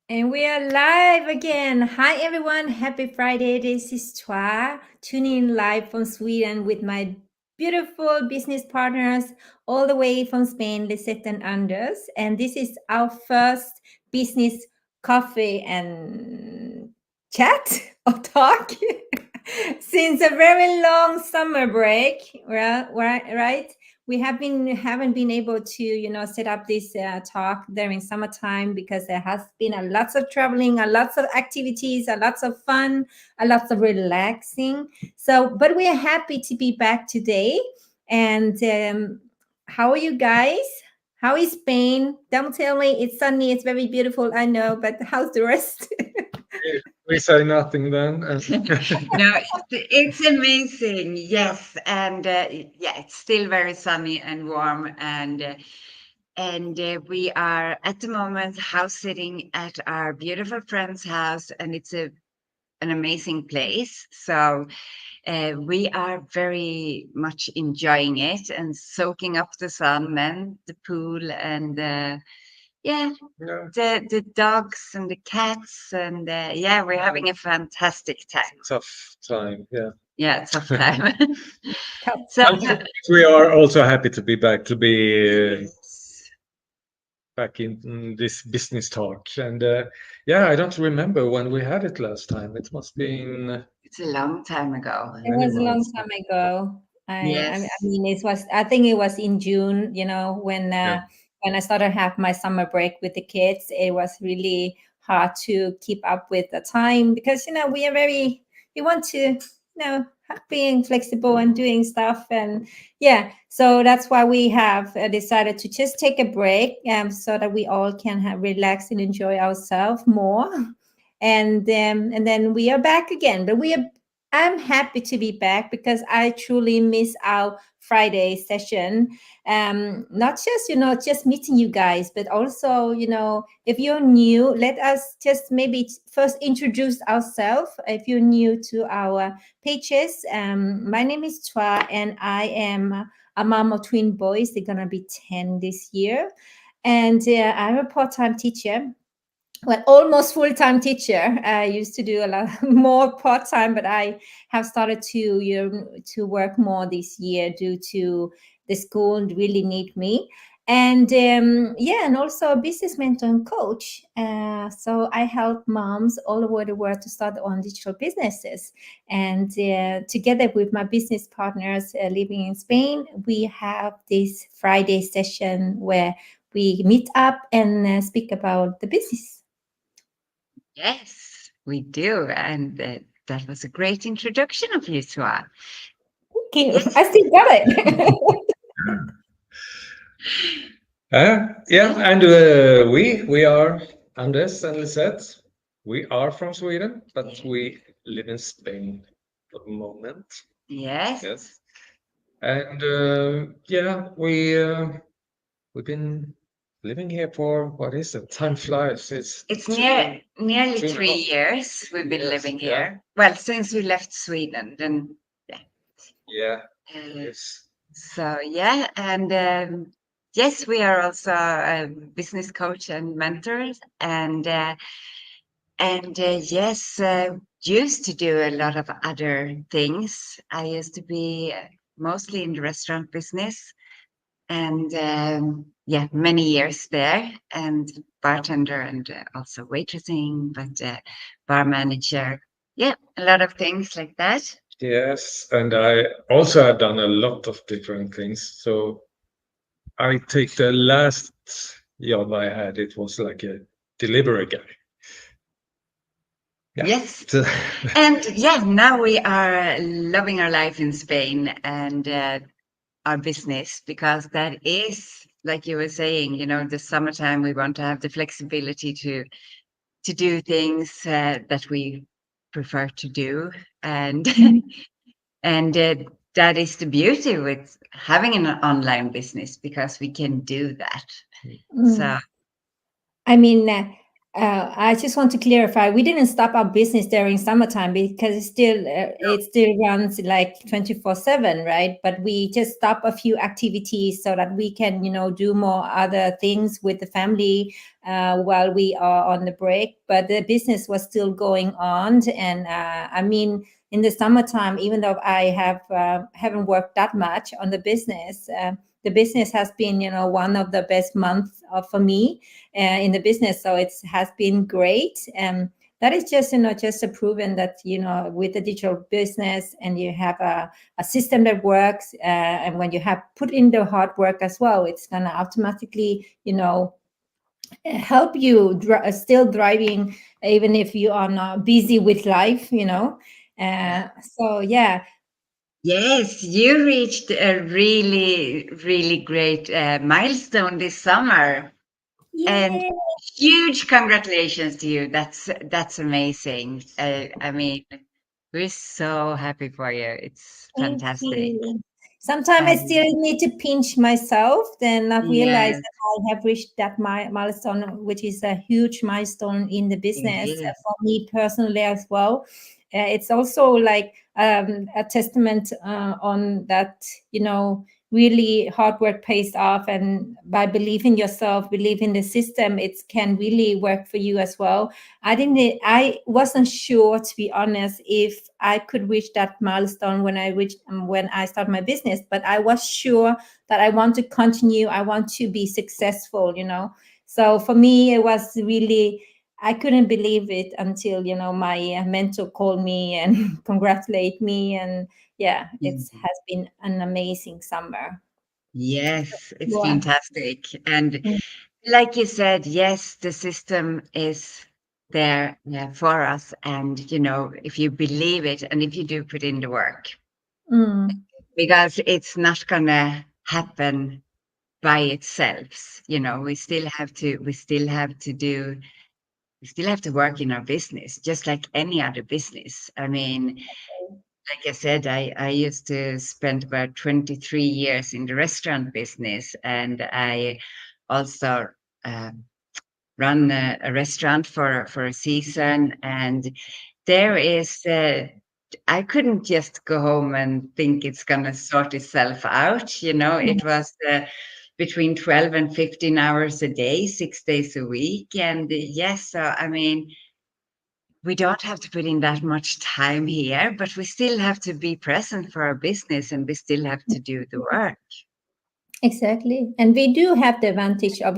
And we are live again. Hi, everyone. Happy Friday. This is Chua, tuning in live from Sweden with my beautiful business partners all the way from Spain, Lisette and Anders. And this is our first business coffee and chat or talk since a very long summer break. Right? We haven't been able to set up this talk during summertime because there has been a lots of traveling, a lots of activities, a lots of fun, a lots of relaxing. So but we are happy to be back today. And how are you guys? How is Spain? Don't tell me it's sunny, it's very beautiful, I know, but how's the rest? We say nothing then. No, it's amazing. Yes, and yeah, it's still very sunny and warm, and we are at the moment house sitting at our beautiful friend's house, and it's an amazing place. So we are very much enjoying it and soaking up the sun and the pool and yeah, Yeah, the dogs and the cats and yeah, we're having a fantastic time. tough time. Yeah. Yeah, tough time. Tough. So We are also happy to be back, to be yes. back in this business talk. And yeah, I don't remember when we had it last time. It must be in It's a long time ago. It many was a long months. time ago. I Yes. mean, it was. I think it was in June. Yeah. When I started have my summer break with the kids, it was really hard to keep up with the time because we are very. We want to being flexible and doing stuff, and yeah. So that's why we have decided to just take a break, so that we all can relax and enjoy ourselves more. And then we are back again. But I'm happy to be back because I truly miss our Friday session. Not just just meeting you guys, but also if you're new, let us just maybe first introduce ourselves. If you're new to our pages, my name is Chua, and I am a mom of twin boys. They're gonna be 10 this year, and I'm a part-time teacher, well, almost full-time teacher. I used to do a lot more part-time, but I have started to to work more this year due to the school really need me. And yeah, and also a business mentor and coach. So I help moms all over the world to start on digital businesses. And together with my business partners living in Spain, we have this Friday session where we meet up and speak about the business. Yes, we do. And that was a great introduction of you, Sua. Thank you. Yes. I still got it. Yeah, and we are Anders and Lisette. We are from Sweden, but we live in Spain for the moment. Yes. Yes, and yeah, we've been living here for, what is it? Time flies. It's two, nearly two and a 3 years we've been Yes, living yeah, here. Well, since we left Sweden, then yeah. yeah, Uh, yes, so yeah, and yes, we are also a business coach and mentors, and yes, used to do a lot of other things. I used to be mostly in the restaurant business, and yeah, many years there, and bartender, and also waitressing, but bar manager. Yeah, a lot of things like that. yes. And I also have done a lot of different things. So I take the last job I had, it was like a delivery guy. Yeah. Yes. So, And yeah, now we are loving our life in Spain and our business, because that is, like you were saying, the summertime, we want to have the flexibility to do things that we prefer to do, and and that is the beauty with having an online business, because we can do that. So I mean, I just want to clarify, we didn't stop our business during summertime because it still runs like 24/7, right? But we just stop a few activities so that we can, do more other things with the family while we are on the break. But the business was still going on, and I mean, in the summertime, even though I haven't worked that much on the business has been, one of the best months for me in the business. So it has been great. And that is just, just a proven that, with the digital business and you have a system that works, and when you have put in the hard work as well, it's going to automatically, help you still driving, even if you are not busy with life, so yeah. Yes, you reached a really, really great milestone this summer. And Yeah. huge congratulations to you. That's amazing. I mean, we're so happy for you. It's Thank fantastic. you. Sometimes I still need to pinch myself, then I realize Yes, that I have reached that milestone, which is a huge milestone in the it business is. for me personally as well. It's also like a testament on that, really hard work pays off. And by believing yourself, believe in the system, it can really work for you as well. I wasn't sure, to be honest, if I could reach that milestone when I start my business, but I was sure that I want to continue. I want to be successful, So for me, it was really, I couldn't believe it until, my mentor called me and congratulate me. And yeah, it Mhm. has been an amazing summer. Yes, it's Yeah. fantastic. And Mm. like you said, yes, the system is there for us. And, if you believe it and if you do put in the work, Mm. because it's not going to happen by itself. We still have to work in our business, just like any other business. I mean, like I said, I used to spend about 23 years in the restaurant business, and I also run a restaurant for a season. And there is, I couldn't just go home and think it's going to sort itself out. It was between 12 and 15 hours a day, 6 days a week. And yes, so I mean, we don't have to put in that much time here, but we still have to be present for our business and we still have to do the work. Exactly. And we do have the advantage of,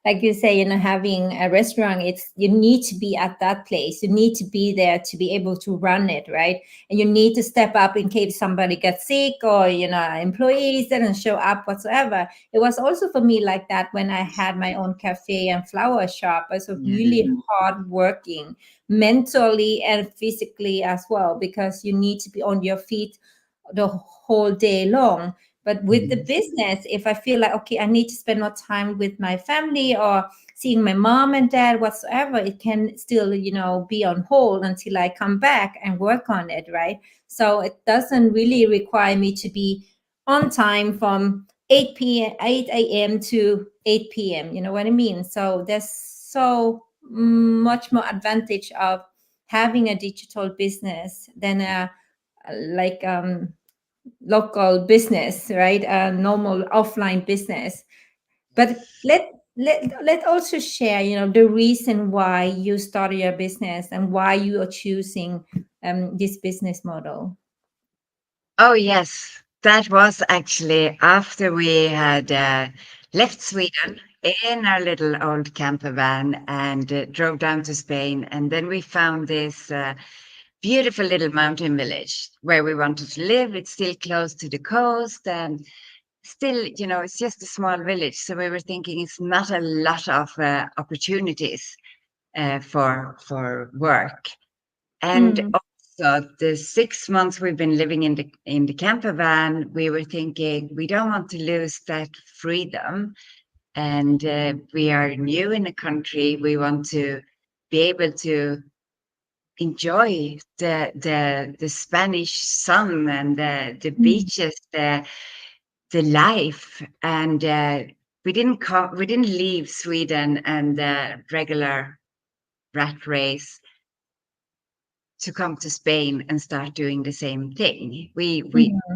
like you say, having a restaurant, you need to be at that place. You need to be there to be able to run it, right? And you need to step up in case somebody gets sick or, employees didn't show up whatsoever. It was also for me like that when I had my own cafe and flower shop. I was really hard working mentally and physically as well, because you need to be on your feet the whole day long. But with the business, if I feel like, okay, I need to spend more time with my family or seeing my mom and dad, whatsoever, it can still, be on hold until I come back and work on it, right? So it doesn't really require me to be on time from 8 a.m. to 8 p.m. You know what I mean? So there's so much more advantage of having a digital business than a like local business, right? A normal offline business. But let also share, the reason why you started your business and why you are choosing this business model. Oh, yes. That was actually after we had left Sweden in our little old camper van and drove down to Spain. And then we found this beautiful little mountain village where we wanted to live. It's still close to the coast and still, it's just a small village. So we were thinking it's not a lot of opportunities for work. And Mm. also the 6 months we've been living in the camper van, we were thinking we don't want to lose that freedom. And we are new in the country. We want to be able to enjoy the Spanish sun and the Mm. beaches, the life. And we didn't leave Sweden and the regular rat race to come to Spain and start doing the same thing. We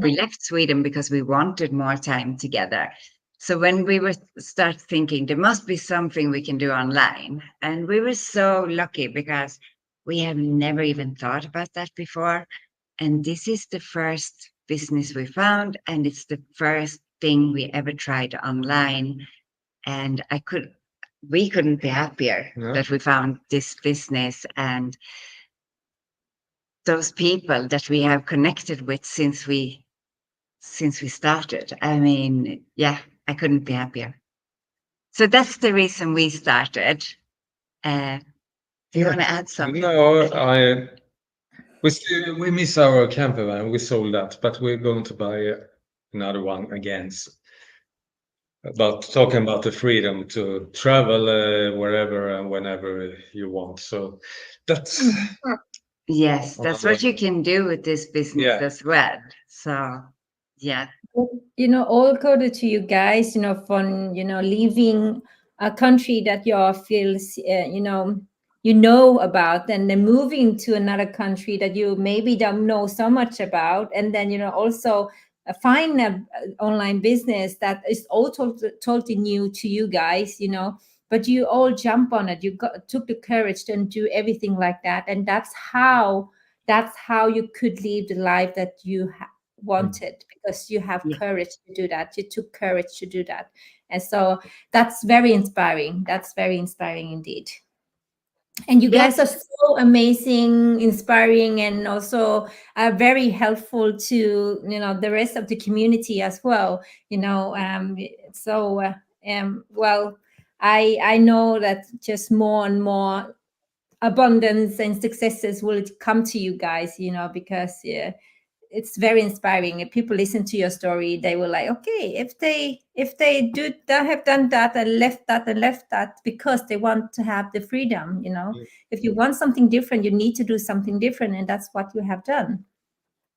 left Sweden because we wanted more time together. So when we were start thinking there must be something we can do online, and we were so lucky because we have never even thought about that before. And this is the first business we found, and it's the first thing we ever tried online. And we couldn't be happier that we found this business and those people that we have connected with since we started. I mean, yeah, I couldn't be happier. So that's the reason we started. Do you want to add something? No, we miss our camper van. We sold that, but we're going to buy another one again. About talking about the freedom to travel wherever and whenever you want. So that's yes, that's what you can do with this business as well. So yeah. All credit to you guys, from leaving a country that you all feels about, and then moving to another country that you maybe don't know so much about, and then also find an online business that is all totally new to you guys, but you all jump on it. You took the courage to do everything like that, and that's how you could live the life that you wanted, because you have courage to do that. You took courage to do that, and so that's very inspiring. That's very inspiring indeed. And you guys are so amazing, inspiring, and also very helpful to the rest of the community as well. Well, I know that just more and more abundance and successes will come to you guys, because it's very inspiring. If people listen to your story, they will like, okay, if they have done that and left that because they want to have the freedom, if you want something different, you need to do something different, and that's what you have done.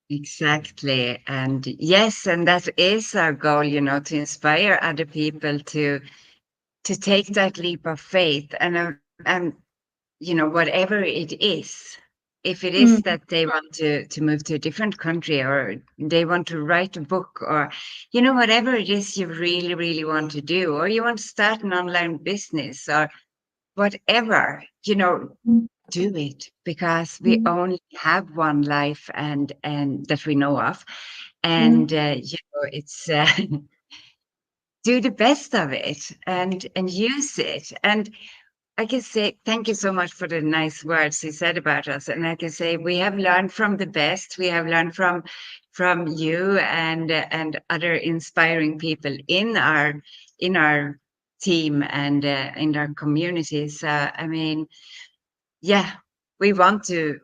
Exactly. And yes, and that is our goal, to inspire other people to take that leap of faith, and whatever it is. If it is that they want to move to a different country, or they want to write a book, or, whatever it is you really, really want to do, or you want to start an online business, or whatever, do it, because we only have one life and that we know of. And, it's do the best of it and use it. And I can say thank you so much for the nice words you said about us. And I can say we have learned from the best. We have learned from you and other inspiring people in our team and in our communities. I mean, we want to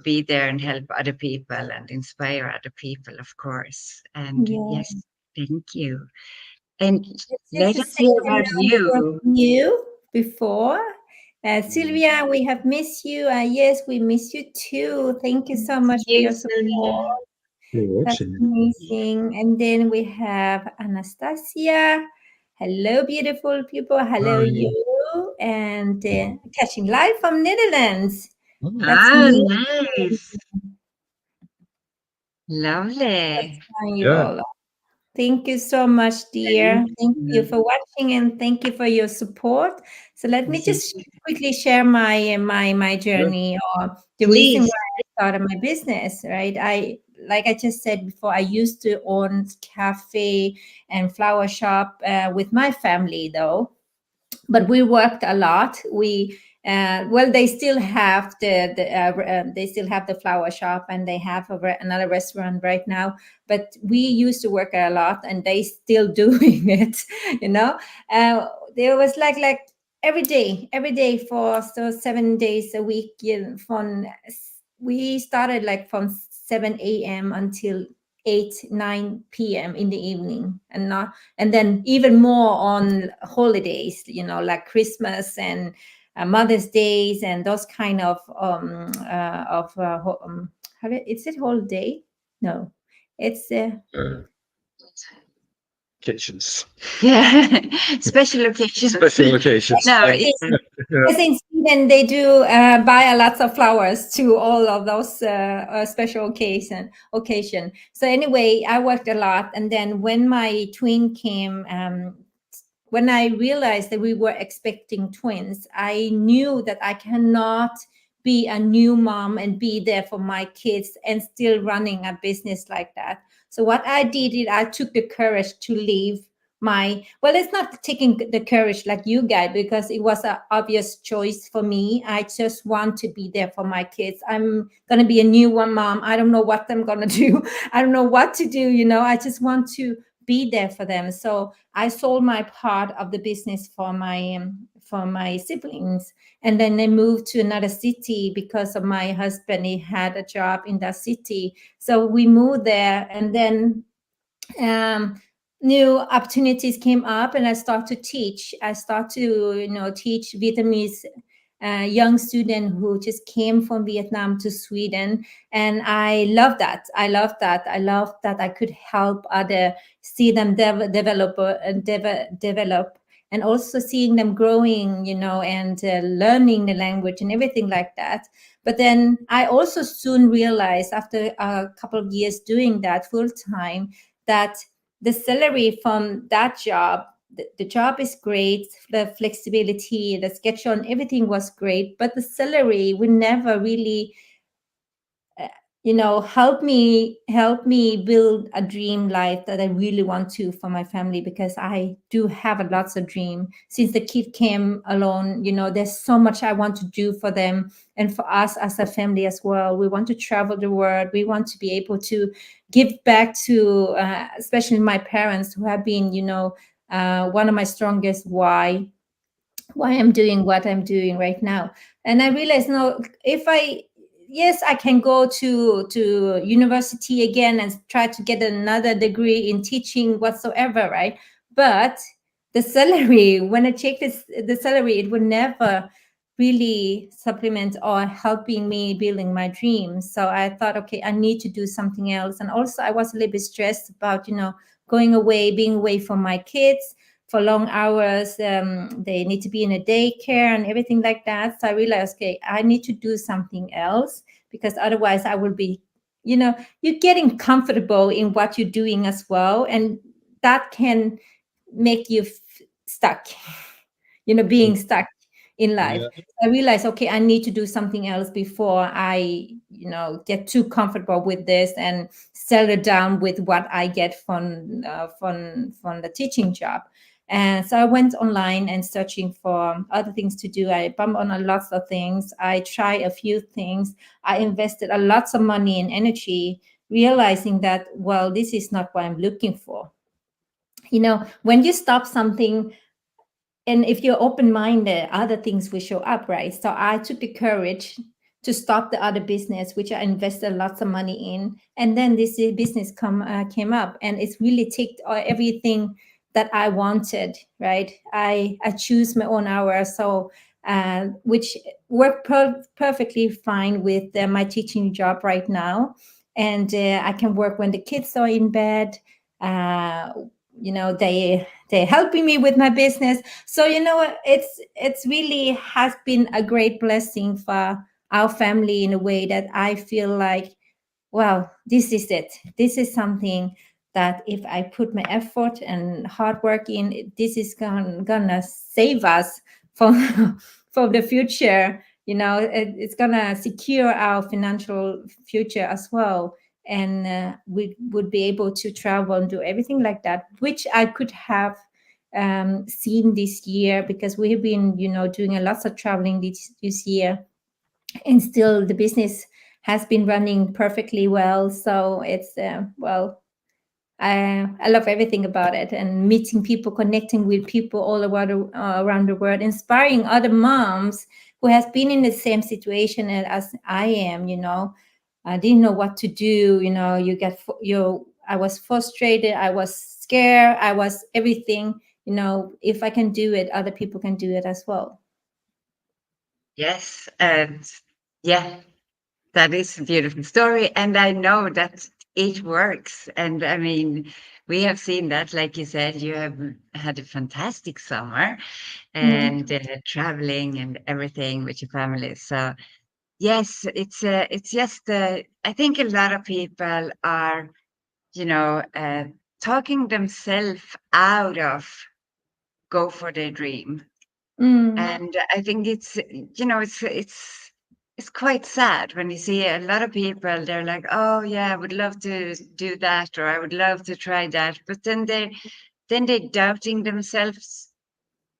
be there and help other people and inspire other people, of course. And yes, thank you. And let us hear about you before. Sylvia, we have missed you. Yes, we miss you too. Thank you so much for your support. That's amazing. And then we have Anastasia. Hello, beautiful people. Hello, you. And catching live from Netherlands. That's nice. Lovely. Thank you so much, dear. Thank you for watching, and thank you for your support. So let me just quickly share my journey, or the reason why I started my business, right? Like I just said before, I used to own cafe and flower shop with my family, though. But we worked a lot. They still have the flower shop, and they have another restaurant right now. But we used to work a lot, and they still doing it. There was like every day for 7 days a week. We started like from 7 a.m. until 8-9 p.m. in the evening, and then even more on holidays, like Christmas and Mother's Days and those kind of is it holiday? No, it's kitchens. Yeah, special occasions. Special occasions. No, Yeah. Yes, in Sweden they do buy a lot of flowers to all of those special occasion. So anyway, I worked a lot, and then when my twin came, when I realized that we were expecting twins, I knew that I cannot be a new mom and be there for my kids and still running a business like that. So what I did is I took the courage to leave well, it's not taking the courage like you guys, because it was an obvious choice for me. I just want to be there for my kids. I'm going to be a new mom. I don't know what I'm going to do. I don't know what to do. I just want to be there for them. So I sold my part of the business for my siblings, and then they moved to another city because of my husband. He had a job in that city, so we moved there, and then new opportunities came up, and I start to teach. I start to teach Vietnamese young student who just came from Vietnam to Sweden, and I love that. I love that I could help see them develop, and also seeing them growing, and learning the language and everything like that. But then I also soon realized, after a couple of years doing that full time, that the salary from that job, the job is great, the flexibility, the schedule, and everything was great, but the salary would never really help me build a dream life that I really want to for my family, because I do have lots of dream since the kid came along. There's so much I want to do for them and for us as a family as well. We want to travel the world. We want to be able to give back to especially my parents, who have been one of my strongest why I'm doing what I'm doing right now. And I realized, no, yes, I can go to university again and try to get another degree in teaching whatsoever, right? But the salary, when I check the salary, it would never really supplement or helping me building my dreams. So I thought, okay, I need to do something else. And also I was a little bit stressed about, going away, being away from my kids for long hours. They need to be in a daycare and everything like that. So I realized, okay, I need to do something else, because otherwise I will be, you're getting comfortable in what you're doing as well. And that can make you stuck, being stuck in life. Yeah. I realized, okay, I need to do something else before I, get too comfortable with this and settle down with what I get from the teaching job. And so I went online and searching for other things to do. I bumped on a lot of things. I tried a few things. I invested a lot of money and energy, realizing that, well, this is not what I'm looking for. When you stop something, and if you're open-minded, other things will show up, right? So I took the courage to stop the other business, which I invested lots of money in. And then this business came up, and it's really ticked everything that I wanted, right? I choose my own hours, so which worked perfectly fine with my teaching job right now. And I can work when the kids are in bed. They're helping me with my business. So it's really has been a great blessing for our family, in a way that I feel like, well, this is it. This is something that if I put my effort and hard work in, this is gonna save us from from the future. It's gonna secure our financial future as well. And we would be able to travel and do everything like that, which I could have seen this year, because we have been, doing a lot of traveling this year, and still the business has been running perfectly well. So it's I love everything about it, and meeting people, connecting with people all around the world, inspiring other moms who has been in the same situation as I am. I didn't know what to do. I was frustrated. I was scared. I was everything. If I can do it, other people can do it as well. Yes, and yeah, that is a beautiful story. And I know that it works. And I mean, we have seen that, like you said, you have had a fantastic summer and traveling and everything with your family. So yes, it's just, I think a lot of people are, talking themselves out of go for their dream. And I think it's, it's quite sad when you see a lot of people, they're like, oh yeah, I would love to do that, or I would love to try that. But then they're doubting themselves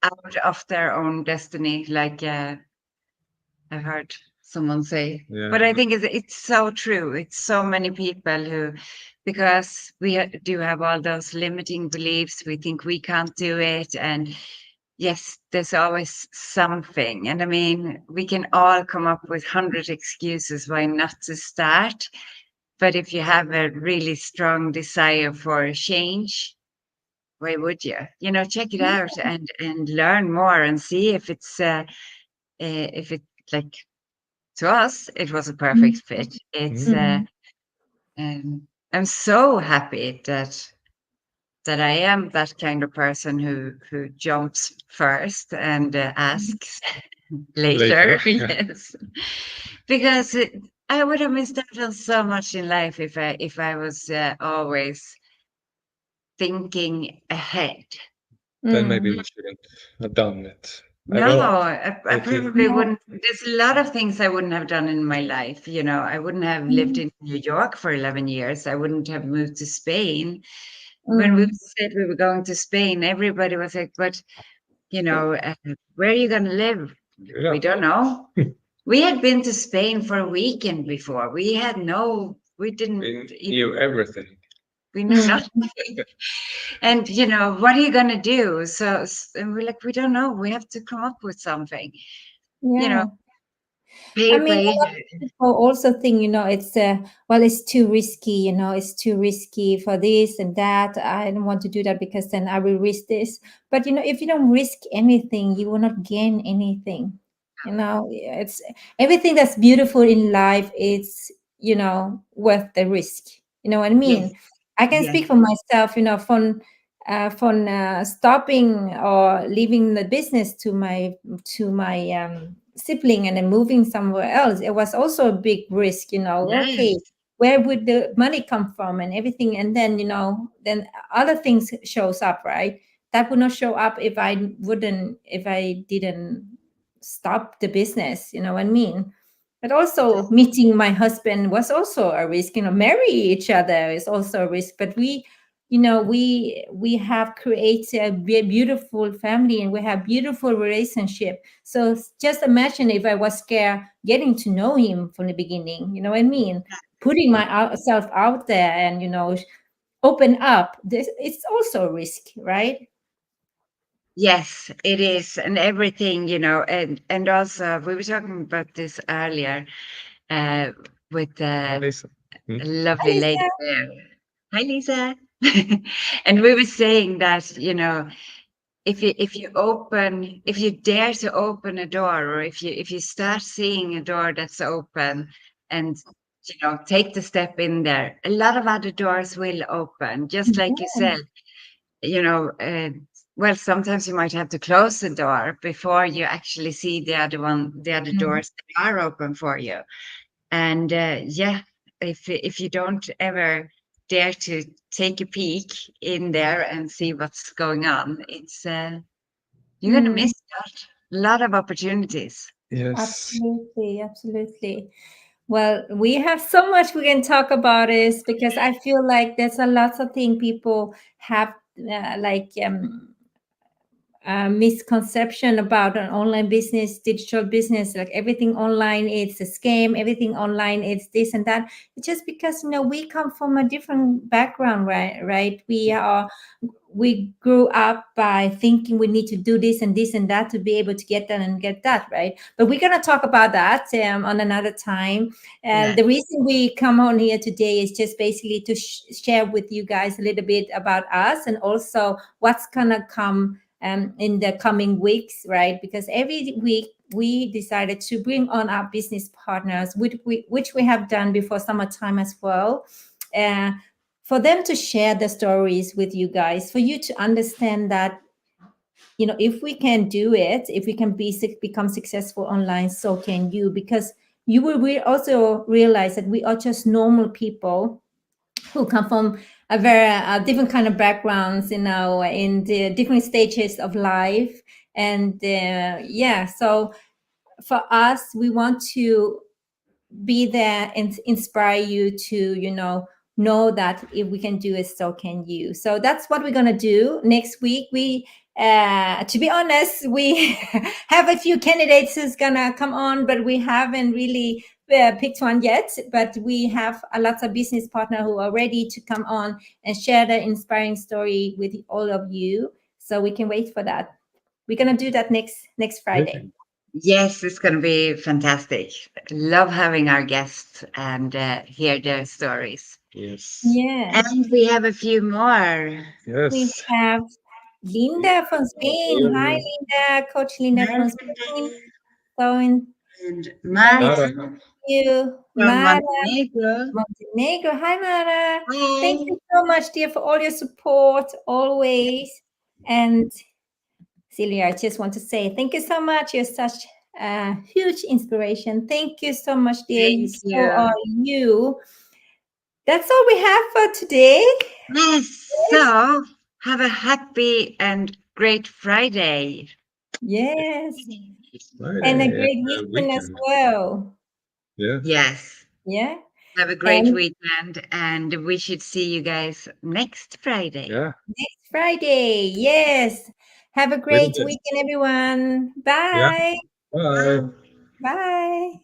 out of their own destiny. Like I heard someone say, but I think it's so true. It's so many people who, because we do have all those limiting beliefs, we think we can't do it. And yes, there's always something. And I mean, we can all come up with 100 excuses why not to start. But if you have a really strong desire for change, why would you? Check it out and learn more and see if it's like, to us, it was a perfect fit. It's I'm so happy that I am that kind of person who jumps first and asks later. Yes, because I would have missed out on so much in life if I was always thinking ahead. Then maybe we shouldn't have done it. No, I probably wouldn't. There's a lot of things I wouldn't have done in my life. I wouldn't have lived in New York for 11 years. I wouldn't have moved to Spain. When we said we were going to Spain, everybody was like, but, where are you going to live? Yeah. We don't know. We had been to Spain for a weekend before. We didn't knew everything. We knew nothing. And, what are you going to do? So, and we're like, we don't know. We have to come up with something. I mean, a lot of people also think, it's well, it's too risky. It's too risky for this and that. I don't want to do that because then I will risk this. But if you don't risk anything, you will not gain anything. It's everything that's beautiful in life. It's worth the risk. You know what I mean? Yes. I can speak for myself. From stopping or leaving the business to my sibling and then moving somewhere else, it was also a big risk. Okay, where would the money come from and everything? And then then other things shows up, right? That would not show up if I didn't stop the business. You know what I mean? But also meeting my husband was also a risk. Marry each other is also a risk. But we have created a beautiful family and we have beautiful relationship. So just imagine if I was scared getting to know him from the beginning. You know what I mean? Putting myself out there and open up. It's also a risk, right? Yes, it is. And everything, and also we were talking about this earlier with the lovely lady there. Hi, Lisa. And we were saying that, if you dare to open a door, or if you start seeing a door that's open and take the step in there, a lot of other doors will open, just like you said. Well, sometimes you might have to close the door before you actually see the other doors that are open for you. And if you don't ever dare to take a peek in there and see what's going on, it's you're going to miss out a lot of opportunities. Yes, absolutely. Well, we have so much we can talk about this, because I feel like there's a lot of things people have misconception about an online business, digital business. Like everything online, it's a scam. Everything online, it's this and that. It's just because we come from a different background, right? We grew up by thinking we need to do this and this and that to be able to get that and get that, right? But we're going to talk about that on another time. And the reason we come on here today is just basically to share with you guys a little bit about us, and also what's going to come in the coming weeks, right? Because every week we decided to bring on our business partners, which we have done before summertime as well. for them to share the stories with you guys, for you to understand that, you know, if we can do it, if we can become successful online, so can you, because you will also realize that we are just normal people who come from a very different kind of backgrounds, you know, in the different stages of life. And yeah, so for us, we want to be there and inspire you to, you know that if we can do it, so can you. So that's what we're going to do next week. We to be honest, we have a few candidates who's gonna come on, but we haven't really picked one yet. But we have a lot of business partners who are ready to come on and share their inspiring story with all of you. So we can wait for that. We're gonna do that next Friday. Yes, it's going to be fantastic. Love having our guests and hear their stories. Yes. Yeah. And we have a few more. We Yes. have Linda from Spain. Hi, Linda, Coach Linda from Spain. So in And Mara from you, Mara, Montenegro. Montenegro. Hi, Mara. Hi. Thank you so much, dear, for all your support always. And Celia, I just want to say thank you so much. You're such a huge inspiration. Thank you so much, dear. Thank So you. are you. That's all we have for today. Yes. So have a happy and great Friday. Yes. Friday, And a great weekend as weekend. well. Yeah. Yes. Yeah. Have a great And weekend, and we should see you guys next Friday. Yeah. next Friday. Yes. Have a great With it. weekend, everyone. Bye. Bye. Bye.